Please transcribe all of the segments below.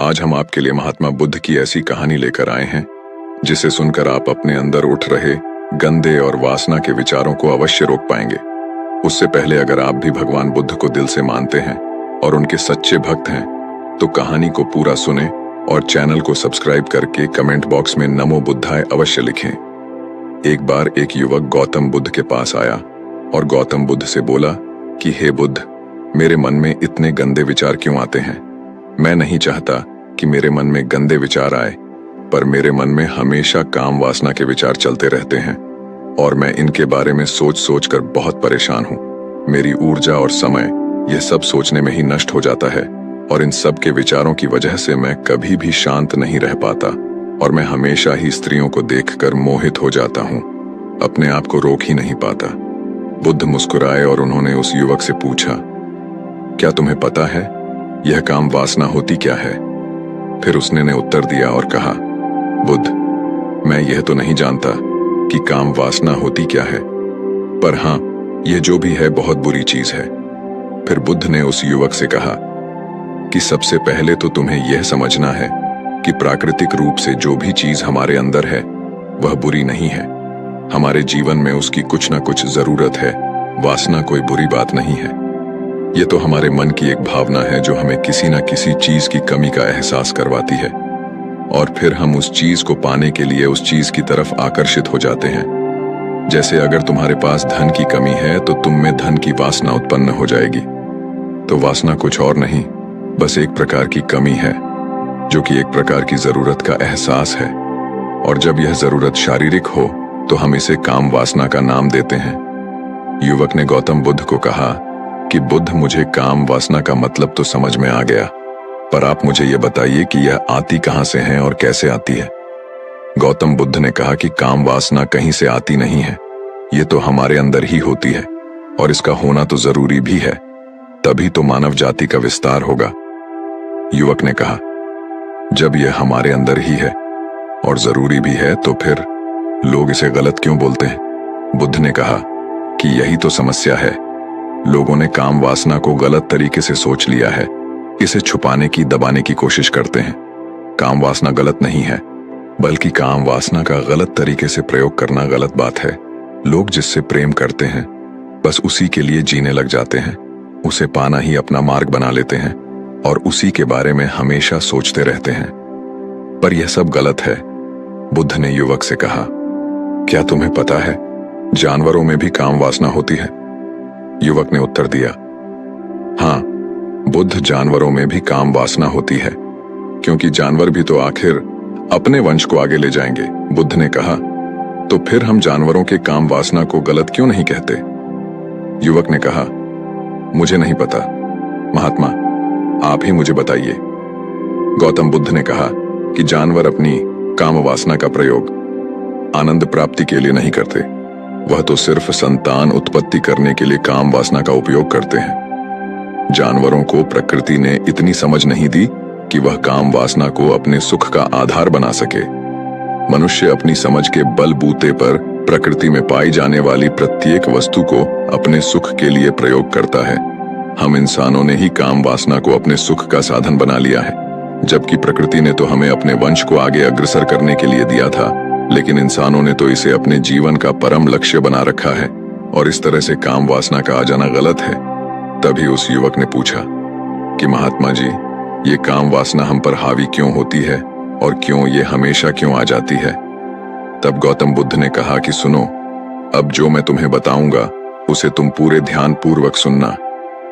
आज हम आपके लिए महात्मा बुद्ध की ऐसी कहानी लेकर आए हैं जिसे सुनकर आप अपने अंदर उठ रहे गंदे और वासना के विचारों को अवश्य रोक पाएंगे। उससे पहले अगर आप भी भगवान बुद्ध को दिल से मानते हैं और उनके सच्चे भक्त हैं तो कहानी को पूरा सुने और चैनल को सब्सक्राइब करके कमेंट बॉक्स में नमो बुद्धाय अवश्य लिखें। एक बार एक युवक गौतम बुद्ध के पास आया और गौतम बुद्ध से बोला कि हे बुद्ध, मेरे मन में इतने गंदे विचार क्यों आते हैं। मैं नहीं चाहता कि मेरे मन में गंदे विचार आए, पर मेरे मन में हमेशा काम वासना के विचार चलते रहते हैं और मैं इनके बारे में सोच सोच कर बहुत परेशान हूँ। मेरी ऊर्जा और समय यह सब सोचने में ही नष्ट हो जाता है और इन सब के विचारों की वजह से मैं कभी भी शांत नहीं रह पाता और मैं हमेशा ही स्त्रियों को देखकर मोहित हो जाता हूँ, अपने आप को रोक ही नहीं पाता। बुद्ध मुस्कुराए और उन्होंने उस युवक से पूछा, क्या तुम्हें पता है यह काम वासना होती क्या है? फिर उसने ने उत्तर दिया और कहा, बुद्ध, मैं यह तो नहीं जानता कि काम वासना होती क्या है, पर हाँ, यह जो भी है बहुत बुरी चीज है। फिर बुद्ध ने उस युवक से कहा कि सबसे पहले तो तुम्हें यह समझना है कि प्राकृतिक रूप से जो भी चीज हमारे अंदर है वह बुरी नहीं है। हमारे जीवन में उसकी कुछ ना कुछ जरूरत है। वासना कोई बुरी बात नहीं है। ये तो हमारे मन की एक भावना है जो हमें किसी न किसी चीज की कमी का एहसास करवाती है और फिर हम उस चीज को पाने के लिए उस चीज की तरफ आकर्षित हो जाते हैं। जैसे अगर तुम्हारे पास धन की कमी है तो तुम में धन की वासना उत्पन्न हो जाएगी। तो वासना कुछ और नहीं, बस एक प्रकार की कमी है जो कि एक प्रकार की जरूरत का एहसास है, और जब यह जरूरत शारीरिक हो तो हम इसे काम वासना का नाम देते हैं। युवक ने गौतम बुद्ध को कहा कि बुद्ध, मुझे काम वासना का मतलब तो समझ में आ गया, पर आप मुझे यह बताइए कि यह आती कहां से है और कैसे आती है। गौतम बुद्ध ने कहा कि काम वासना कहीं से आती नहीं है, ये तो हमारे अंदर ही होती है और इसका होना तो जरूरी भी है, तभी तो मानव जाति का विस्तार होगा। युवक ने कहा, जब यह हमारे अंदर ही है और जरूरी भी है तो फिर लोग इसे गलत क्यों बोलते हैं? बुद्ध ने कहा कि यही तो समस्या है। लोगों ने काम वासना को गलत तरीके से सोच लिया है, इसे छुपाने की, दबाने की कोशिश करते हैं। काम वासना गलत नहीं है, बल्कि काम वासना का गलत तरीके से प्रयोग करना गलत बात है। लोग जिससे प्रेम करते हैं बस उसी के लिए जीने लग जाते हैं, उसे पाना ही अपना मार्ग बना लेते हैं और उसी के बारे में हमेशा सोचते रहते हैं, पर यह सब गलत है। बुद्ध ने युवक से कहा, क्या तुम्हें पता है जानवरों में भी काम वासना होती है? युवक ने उत्तर दिया, हाँ बुद्ध, जानवरों में भी काम वासना होती है, क्योंकि जानवर भी तो आखिर अपने वंश को आगे ले जाएंगे। बुद्ध ने कहा, तो फिर हम जानवरों के काम वासना को गलत क्यों नहीं कहते? युवक ने कहा, मुझे नहीं पता महात्मा, आप ही मुझे बताइए। गौतम बुद्ध ने कहा कि जानवर अपनी काम वासना का प्रयोग आनंद प्राप्ति के लिए नहीं करते, वह तो सिर्फ संतान उत्पत्ति करने के लिए काम वासना का उपयोग करते हैं। जानवरों को प्रकृति ने इतनी समझ नहीं दी कि वह काम वासना को अपने सुख का आधार बना सके। मनुष्य अपनी समझ के बलबूते पर प्रकृति में पाई जाने वाली प्रत्येक वस्तु को अपने सुख के लिए प्रयोग करता है। हम इंसानों ने ही काम वासना को अपने सुख का साधन बना लिया है, जबकि प्रकृति ने तो हमें अपने वंश को आगे अग्रसर करने के लिए दिया था, लेकिन इंसानों ने तो इसे अपने जीवन का परम लक्ष्य बना रखा है और इस तरह से काम वासना का आ जाना गलत है। तभी उस युवक ने पूछा कि महात्मा जी, ये काम वासना हम पर हावी क्यों होती है और क्यों ये हमेशा क्यों आ जाती है? तब गौतम बुद्ध ने कहा कि सुनो, अब जो मैं तुम्हें बताऊंगा उसे तुम पूरे ध्यान पूर्वक सुनना।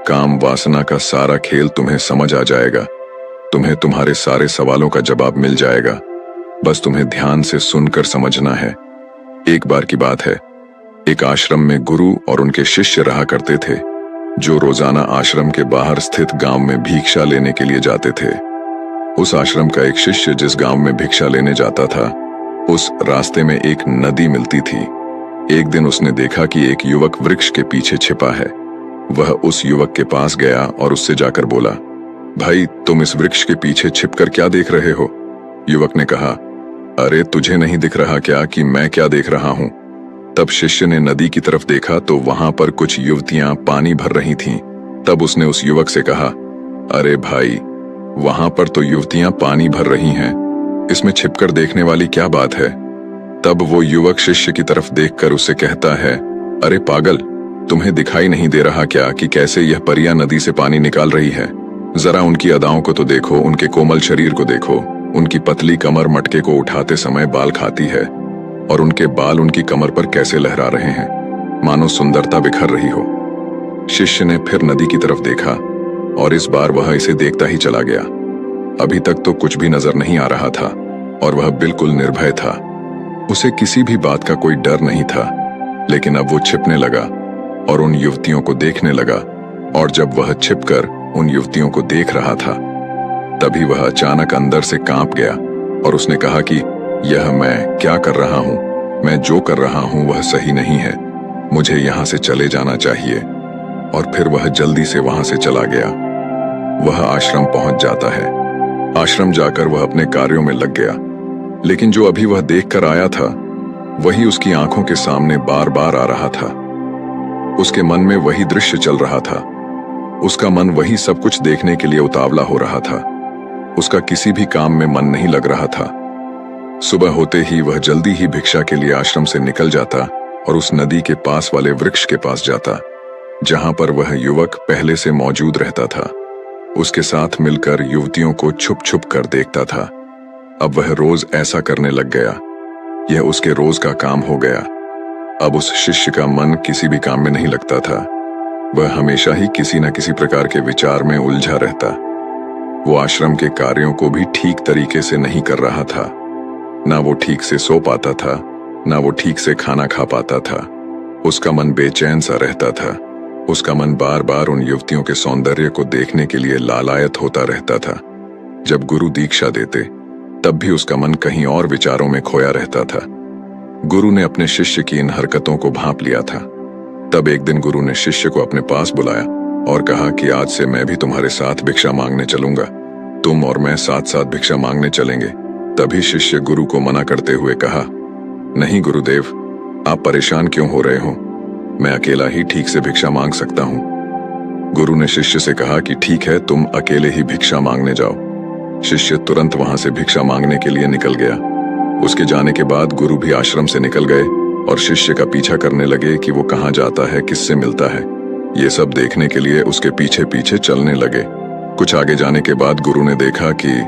काम वासना का सारा खेल तुम्हें समझ आ जाएगा, तुम्हें तुम्हारे सारे सवालों का जवाब मिल जाएगा, बस तुम्हें ध्यान से सुनकर समझना है। एक बार की बात है, एक आश्रम में गुरु और उनके शिष्य रहा करते थे, जो रोजाना आश्रम के बाहर स्थित गांव में भिक्षा लेने के लिए जाते थे। उस आश्रम का एक शिष्य जिस गांव में भिक्षा लेने जाता था, उस रास्ते में एक नदी मिलती थी। एक दिन उसने देखा कि एक युवक वृक्ष के पीछे छिपा है। वह उस युवक के पास गया और उससे जाकर बोला, भाई, तुम इस वृक्ष के पीछे छिपकर क्या देख रहे हो? युवक ने कहा, अरे तुझे नहीं दिख रहा क्या कि मैं क्या देख रहा हूं? तब शिष्य ने नदी की तरफ देखा तो वहां पर कुछ युवतियां पानी भर रही थीं। तब उसने उस युवक से कहा, अरे भाई, वहां पर तो युवतियां पानी भर रही हैं, इसमें छिपकर देखने वाली क्या बात है। तब वो युवक शिष्य की तरफ देखकर उससे कहता है, अरे पागल, तुम्हें दिखाई नहीं दे रहा क्या कि कैसे यह परियां नदी से पानी निकाल रही है। जरा उनकी अदाओं को तो देखो, उनके कोमल शरीर को देखो, उनकी पतली कमर मटके को उठाते समय बाल खाती है और उनके बाल उनकी कमर पर कैसे लहरा रहे हैं, मानो सुंदरता बिखर रही हो। शिष्य ने फिर नदी की तरफ देखा और इस बार वह इसे देखता ही चला गया। अभी तक तो कुछ भी नजर नहीं आ रहा था और वह बिल्कुल निर्भय था। उसे किसी भी बात का कोई डर नहीं था। लेकिन अब वो छिपने लगा और उन युवतियों को देखने लगा, और जब वह छिपकर उन युवतियों को देख रहा था तभी वह अचानक अंदर से कांप गया और उसने कहा कि यह मैं क्या कर रहा हूं, मैं जो कर रहा हूं वह सही नहीं है, मुझे यहां से चले जाना चाहिए। और फिर वह जल्दी से वहां से चला गया। वह आश्रम पहुंच जाता है। आश्रम जाकर वह अपने कार्यों में लग गया, लेकिन जो अभी वह देखकर आया था वही उसकी आंखों के सामने बार बार आ रहा था। उसके मन में वही दृश्य चल रहा था। उसका मन वही सब कुछ देखने के लिए उतावला हो रहा था। उसका किसी भी काम में मन नहीं लग रहा था। सुबह होते ही वह जल्दी ही भिक्षा के लिए आश्रम से निकल जाता और उस नदी के पास वाले वृक्ष के पास जाता जहां पर वह युवक पहले से मौजूद रहता था। उसके साथ मिलकर युवतियों को छुप छुप कर देखता था। अब वह रोज ऐसा करने लग गया। यह उसके रोज का काम हो गया। अब उस शिष्य का मन किसी भी काम में नहीं लगता था। वह हमेशा ही किसी न किसी प्रकार के विचार में उलझा रहता। वो आश्रम के कार्यों को भी ठीक तरीके से नहीं कर रहा था। ना वो ठीक से सो पाता था, ना वो ठीक से खाना खा पाता था। उसका मन बेचैन सा रहता था। उसका मन बार बार उन युवतियों के सौंदर्य को देखने के लिए लालायत होता रहता था। जब गुरु दीक्षा देते तब भी उसका मन कहीं और विचारों में खोया रहता था। गुरु ने अपने शिष्य की इन हरकतों को भांप लिया था। तब एक दिन गुरु ने शिष्य को अपने पास बुलाया और कहा कि आज से मैं भी तुम्हारे साथ भिक्षा मांगने चलूंगा। तुम और मैं साथ साथ भिक्षा मांगने चलेंगे। तभी शिष्य गुरु को मना करते हुए कहा, नहीं गुरुदेव, आप परेशान क्यों हो रहे हो, मैं अकेला ही ठीक से भिक्षा मांग सकता हूं। गुरु ने शिष्य से कहा कि ठीक है, तुम अकेले ही भिक्षा मांगने जाओ। शिष्य तुरंत वहां से भिक्षा मांगने के लिए निकल गया। उसके जाने के बाद गुरु भी आश्रम से निकल गए और शिष्य का पीछा करने लगे कि वो कहाँ जाता है, किससे मिलता है। ये सब देखने के लिए उसके पीछे पीछे चलने लगे। कुछ आगे जाने के बाद गुरु ने देखा कि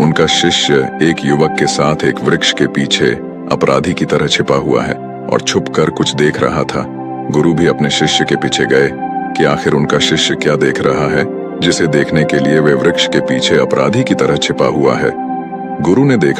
उनका शिष्य एक युवक के साथ एक वृक्ष के पीछे अपराधी की तरह छिपा हुआ है और छुपकर कुछ देख रहा था। गुरु भी अपने शिष्य के पीछे गए कि आखिर उनका शिष्य क्या देख रहा है, जिसे देखने के लिए वे वृक्ष के पीछे अपराधी की तरह छिपा हुआ है। गुरु ने देखा